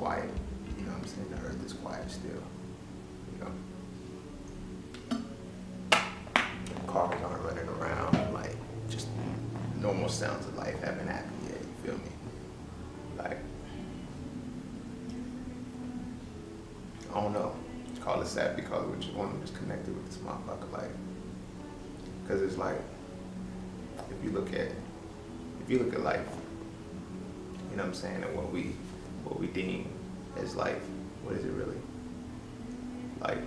quiet. You know what I'm saying? The earth is quiet still. You know, cars aren't running around, like just normal sounds of life haven't happened yet. You feel me? Like, I don't know. Call it sad, because we just want to just connected with this motherfucker, like, because it's like, if you look at life, you know what I'm saying, and what we deem as life, what is it really? Like,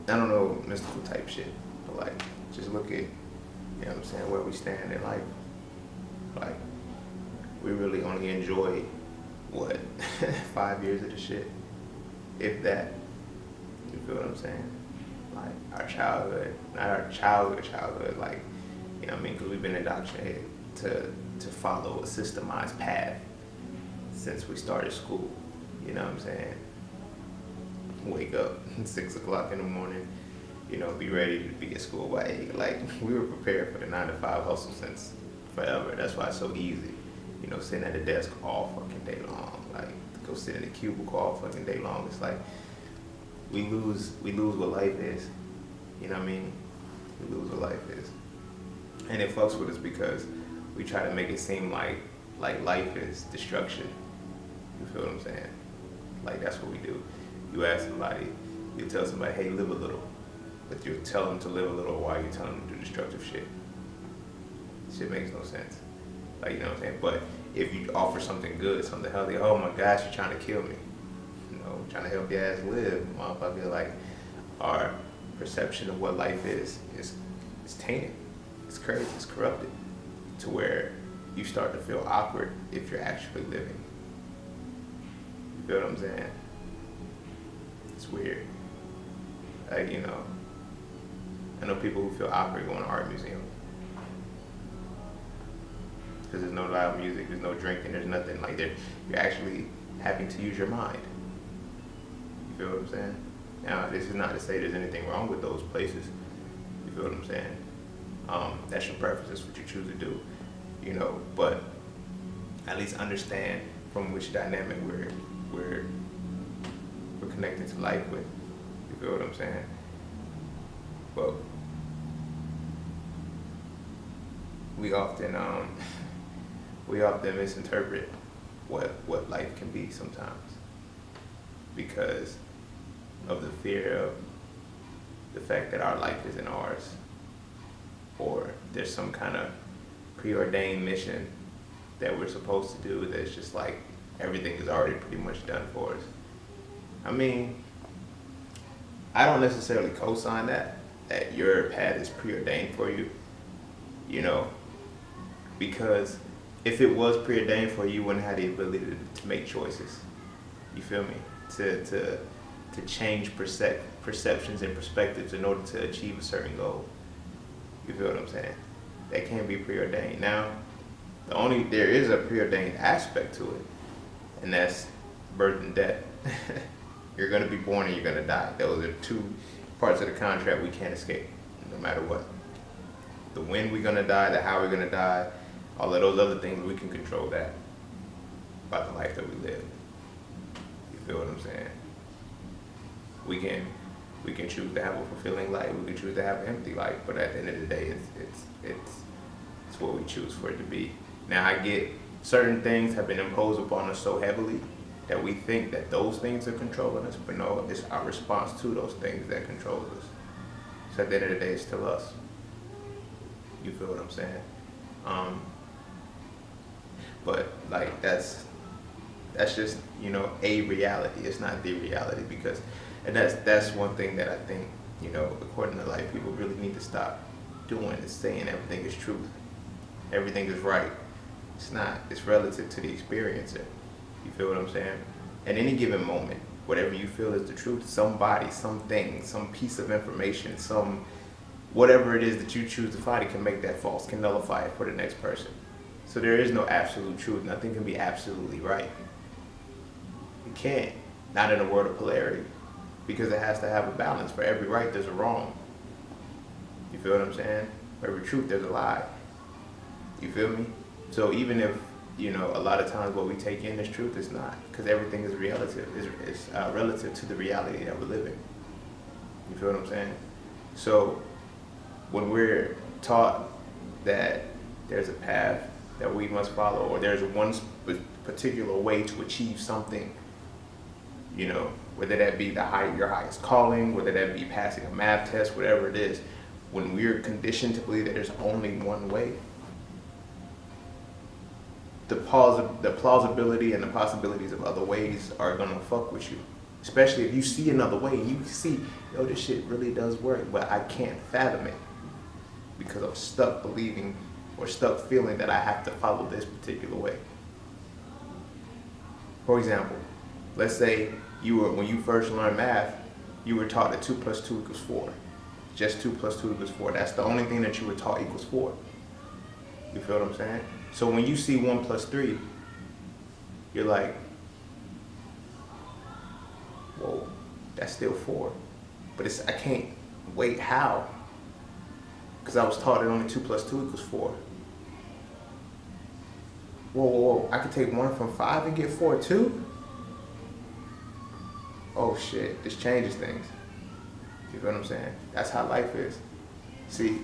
I don't know, mystical type shit, but like, just look at, you know what I'm saying, where we stand in life. Like, we really only enjoy, what, 5 years of the shit, if that. You feel what I'm saying? Like, our childhood, not our childhood, like, you know what I mean? Because we've been indoctrinated to follow a systemized path since we started school. You know what I'm saying? Wake up at 6 o'clock in the morning, you know, be ready to be at school by 8. Like, we were prepared for the 9-to-5 hustle since forever. That's why it's so easy. You know, sitting at the desk all fucking day long. Like, to go sit in the cubicle all fucking day long. It's like, we lose what life is. You know what I mean? We lose what life is. And it fucks with us because we try to make it seem like life is destruction. You feel what I'm saying? Like, that's what we do. You ask somebody, you tell somebody, hey, live a little. But you tell them to live a little while you tell them to do destructive shit. Shit makes no sense. Like, you know what I'm saying? But if you offer something good, something healthy, oh my gosh, you're trying to kill me. You know, trying to help your ass live, motherfucker. Like, our perception of what life is tainted. It's crazy, it's corrupted, to where you start to feel awkward if you're actually living. You feel what I'm saying? It's weird. Like, you know, I know people who feel awkward going to art museums. Because there's no loud music, there's no drinking, there's nothing. Like, you're actually having to use your mind. You feel what I'm saying? Now, this is not to say there's anything wrong with those places. You feel what I'm saying? That's your preference, that's what you choose to do. You know, but at least understand from which dynamic we're connected to life with. You feel what I'm saying? But we often misinterpret what life can be sometimes, because of the fear of the fact that our life isn't ours, or there's some kind of preordained mission that we're supposed to do that's just like everything is already pretty much done for us. I mean, I don't necessarily co-sign that your path is preordained for you, you know, because if it was preordained for you, you wouldn't have the ability to make choices. You feel me? To change perceptions and perspectives in order to achieve a certain goal. You feel what I'm saying? That can't be preordained. Now, there is a preordained aspect to it, and that's birth and death. You're gonna be born and you're gonna die. Those are two parts of the contract we can't escape, no matter what. The when we're gonna die, the how we're gonna die, all of those other things, we can control that about the life that we live. You feel what I'm saying? We can choose to have a fulfilling life. We can choose to have an empty life. But at the end of the day, it's what we choose for it to be. Now, I get certain things have been imposed upon us so heavily that we think that those things are controlling us, but no, it's our response to those things that controls us. So at the end of the day, it's still us. You feel what I'm saying? But like that's just, you know, a reality. It's not the reality, because, and that's one thing that I think, you know, according to life, people really need to stop doing, is saying everything is truth, everything is right. It's not. It's relative to the experiencer. You feel what I'm saying? At any given moment, whatever you feel is the truth, somebody, something, some piece of information, some whatever it is that you choose to find, it can make that false, can nullify it for the next person. So there is no absolute truth. Nothing can be absolutely right. It can't. Not in a world of polarity, because it has to have a balance. For every right, there's a wrong. You feel what I'm saying? For every truth, there's a lie. You feel me? So even if you know, a lot of times what we take in as truth is not, because everything is relative. Is relative to the reality that we're living. You feel what I'm saying? So when we're taught that there's a path that we must follow, or there's one particular way to achieve something, you know, whether that be your highest calling, whether that be passing a math test, whatever it is, when we're conditioned to believe that there's only one way, the plausibility and the possibilities of other ways are gonna fuck with you. Especially if you see another way and you see, yo, this shit really does work, but I can't fathom it because I'm stuck believing or stuck feeling that I have to follow this particular way. For example, let's say when you first learned math, you were taught that 2 plus 2 equals 4. Just 2 plus 2 equals 4. That's the only thing that you were taught equals 4. You feel what I'm saying? So when you see 1 plus 3, you're like, whoa, that's still 4. But I can't wait, how? Because I was taught that only 2 plus 2 equals 4. Whoa, I could take 1 from 5 and get 4 too? Oh shit, this changes things. You feel what I'm saying? That's how life is. See,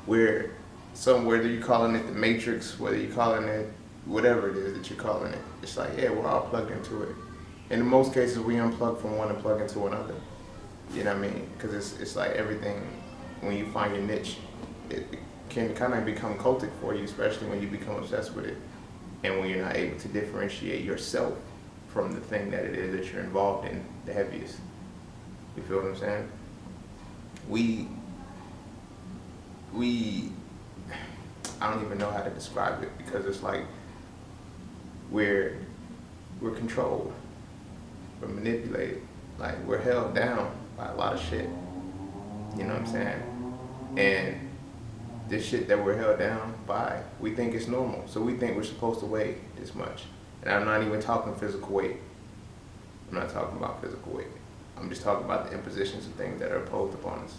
whether you're calling it the Matrix, whether you're calling it whatever it is that you're calling it, it's like, yeah, we're all plugged into it. In most cases, we unplug from one and plug into another. You know what I mean? Because it's like everything, when you find your niche, it can kind of become cultic for you, especially when you become obsessed with it. And when you're not able to differentiate yourself from the thing that it is that you're involved in the heaviest. You feel what I'm saying? I don't even know how to describe it, because it's like we're controlled, we're manipulated, like we're held down by a lot of shit. You know what I'm saying? And this shit that we're held down by, we think it's normal. So we think we're supposed to weigh this much. And I'm not even talking physical weight. I'm not talking about physical weight. I'm just talking about the impositions of things that are imposed upon us.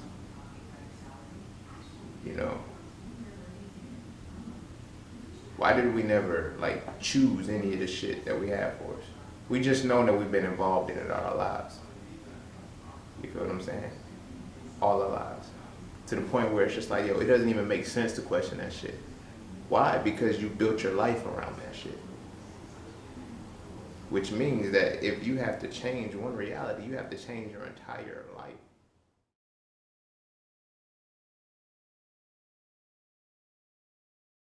You know? Why did we never choose any of the shit that we have for us? We just know that we've been involved in it all our lives. You feel what I'm saying? All our lives. To the point where it's just like, yo, it doesn't even make sense to question that shit. Why? Because you built your life around that shit. Which means that if you have to change one reality, you have to change your entire life.